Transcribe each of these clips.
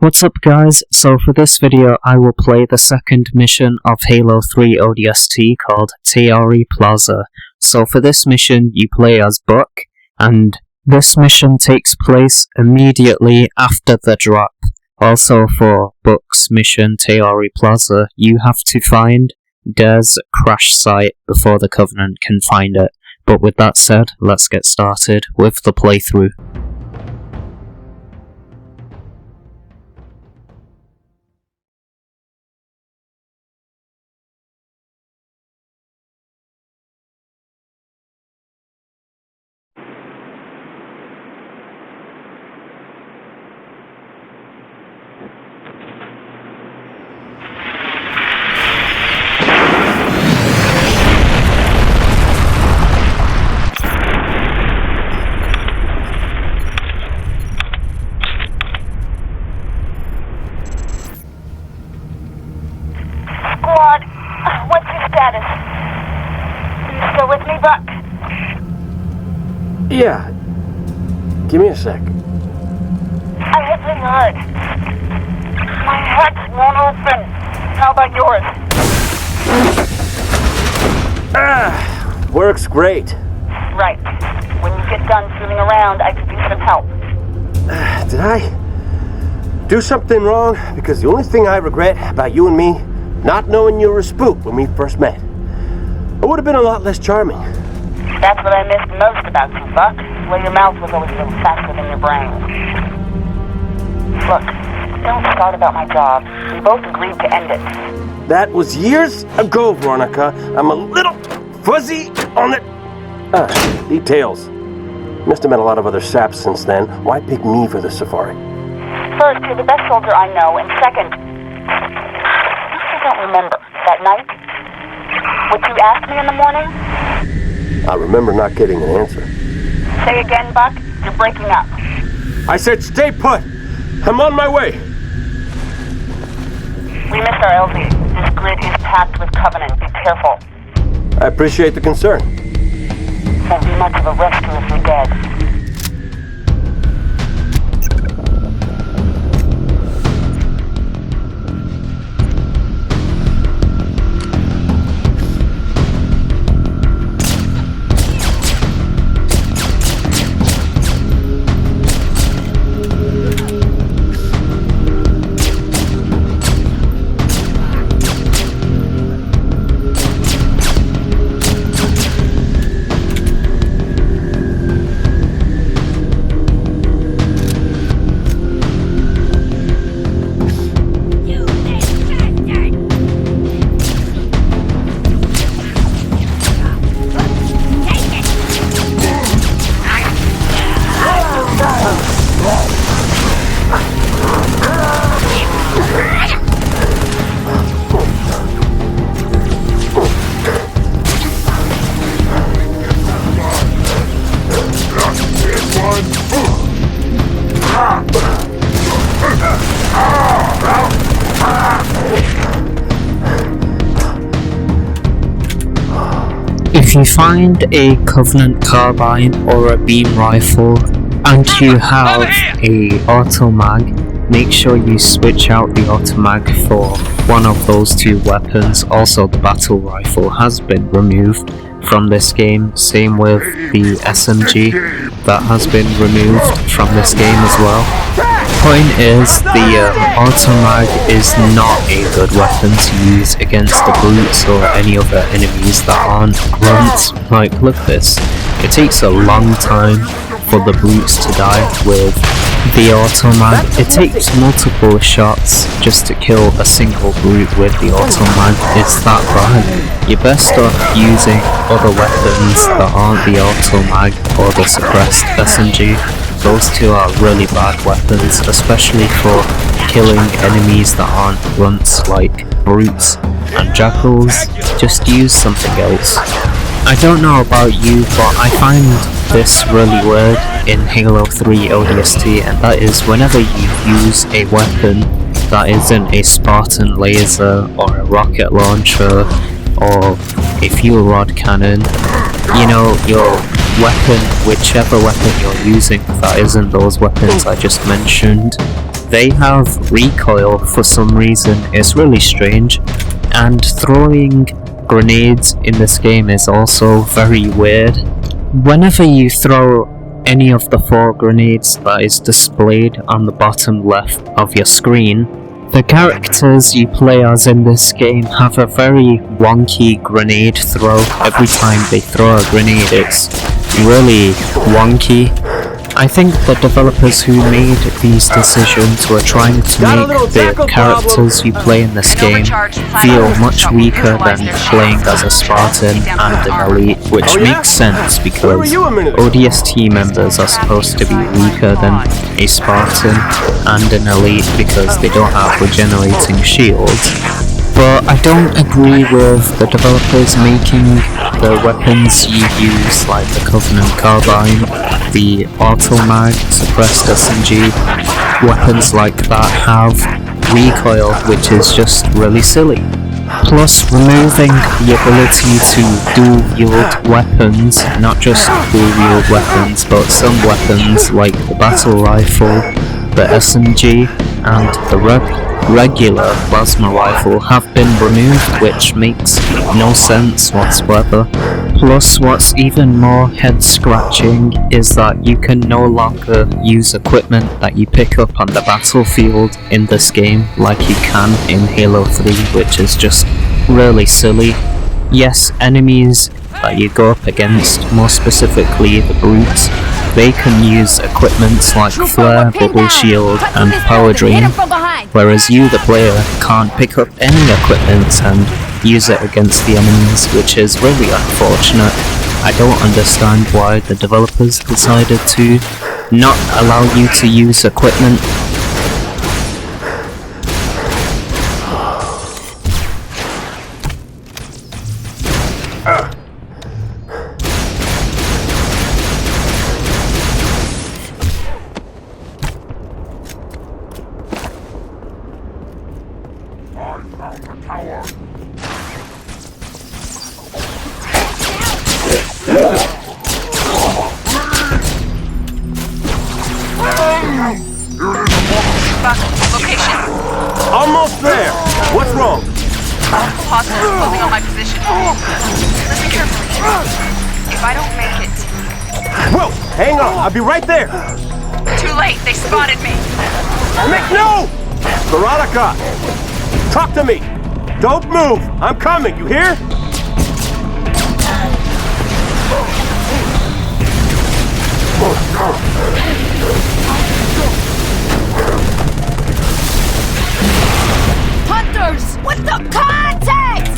What's up guys, so for this video I will play the second mission of Halo 3 ODST called Tayari Plaza. So for this mission you play as Buck, and this mission takes place immediately after the drop. Also for Buck's mission Tayari Plaza, you have to find Dare's crash site before the Covenant can find it. But with that said, let's get started with the playthrough. Squad, what's your status? You still with me, Buck? Yeah. Give me a sec. I hit pretty hard. My hatch won't open. How about yours? Works great. Right. When you get done fooling around, I could use some help. Did I do something wrong? Because the only thing I regret about you and me, not knowing you were a spook when we first met. I would have been a lot less charming. That's what I missed most about you, Buck. Where your mouth was always a little faster than your brain. Look, don't start about my job. We both agreed to end it. That was years ago, Veronica. I'm a little fuzzy on the details. Must have met a lot of other saps since then. Why pick me for the safari? First, you're the best soldier I know, and second, I don't remember that night. What you asked me in the morning? I remember not getting an answer. Say again, Buck. You're breaking up. I said stay put. I'm on my way. We missed our LZ. This grid is packed with Covenant. Be careful. I appreciate the concern. Won't be much of a rescue if you're dead. If you find a Covenant carbine or a beam rifle and you have a auto mag, make sure you switch out the auto mag for one of those two weapons. Also, the battle rifle has been removed from this game, same with the SMG, that has been removed from this game as well. Point is, the auto mag is not a good weapon to use against the brutes or any other enemies that aren't grunts. Like, look at this. It takes a long time for the brutes to die with the auto mag. It takes multiple shots just to kill a single brute with the auto mag. It's that bad. You're best off using other weapons that aren't the auto mag or the suppressed SMG. Those two are really bad weapons, especially for killing enemies that aren't grunts like brutes and jackals. Just use something else. I don't know about you, but I find this really weird in Halo 3 ODST, and that is whenever you use a weapon that isn't a Spartan laser or a rocket launcher or a fuel rod cannon, you know, your weapon, whichever weapon you're using that isn't those weapons I just mentioned, they have recoil for some reason. It's really strange. And throwing grenades in this game is also very weird. Whenever you throw any of the 4 grenades that is displayed on the bottom left of your screen, the characters you play as in this game have a very wonky grenade throw. Every time they throw a grenade, it's really wonky. I think the developers who made these decisions were trying to make the characters you play in this game feel much weaker than playing as a Spartan and an Elite, which makes sense because ODST members are supposed to be weaker than a Spartan and an Elite because they don't have regenerating shields. But I don't agree with the developers making the weapons you use, like the Covenant Carbine, the Automag, suppressed SMG, weapons like that have recoil, which is just really silly. Plus, removing the ability to dual-wield weapons, not just dual-wield weapons, but some weapons like the battle rifle, the SMG, and the regular plasma rifle have been removed, which makes no sense whatsoever. Plus, what's even more head-scratching is that you can no longer use equipment that you pick up on the battlefield in this game like you can in Halo 3, which is just really silly. Yes, enemies that you go up against, more specifically the brutes, they can use equipment like flare, bubble shield, and power drain, whereas you, the player, can't pick up any equipment and use it against the enemies, which is really unfortunate. I don't understand why the developers decided to not allow you to use equipment. Location. Almost there! What's wrong? Hostiles closing on my position. Listen carefully. If I don't make it... Whoa! Hang on, I'll be right there! Too late, they spotted me. No! Veronica! Talk to me! Don't move! I'm coming, you hear? Hunters! With the contact!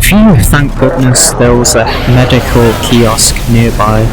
Phew, thank goodness there was a medical kiosk nearby.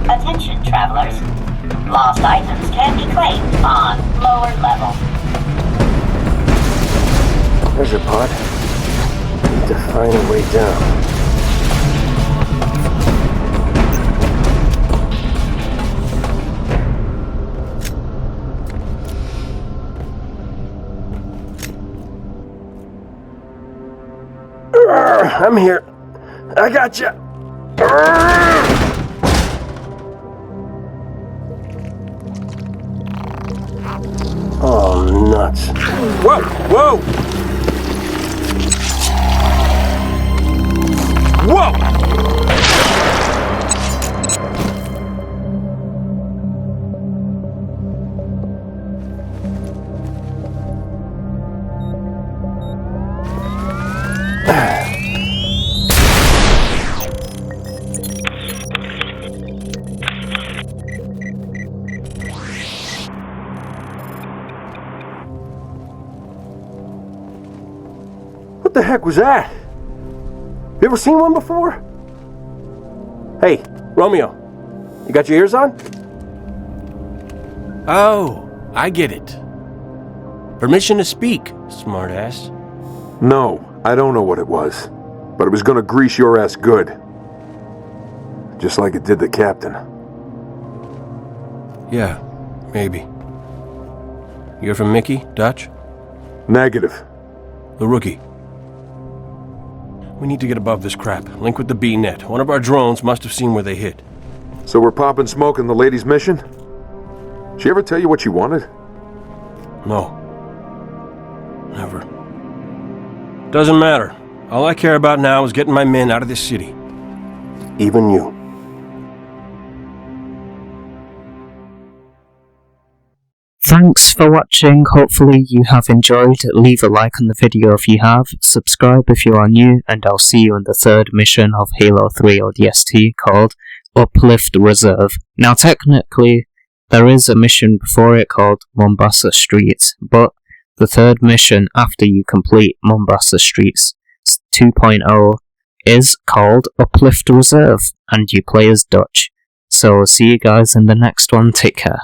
Attention, travelers. Lost items can be claimed on lower level. There's a pod. Need to find a way down. I'm here. I gotcha. Oh, nuts. Whoa, whoa! heck was that? You ever seen one before? Hey, Romeo, you got your ears on? Oh, I get it. Permission to speak, smartass. No, I don't know what it was, but it was gonna grease your ass good. Just like it did the captain. Yeah, maybe. You're from Mickey, Dutch? Negative. The rookie. We need to get above this crap. Link with the B-net. One of our drones must have seen where they hit. So we're popping smoke in the lady's mission? She ever tell you what she wanted? No. Never. Doesn't matter. All I care about now is getting my men out of this city. Even you. Thanks for watching, hopefully you have enjoyed. Leave a like on the video if you have, subscribe if you are new, and I'll see you in the third mission of Halo 3 ODST called Uplift Reserve. Now technically, there is a mission before it called Mombasa Streets, but the third mission after you complete Mombasa Streets 2.0 is called Uplift Reserve, and you play as Dutch. So see you guys in the next one, take care.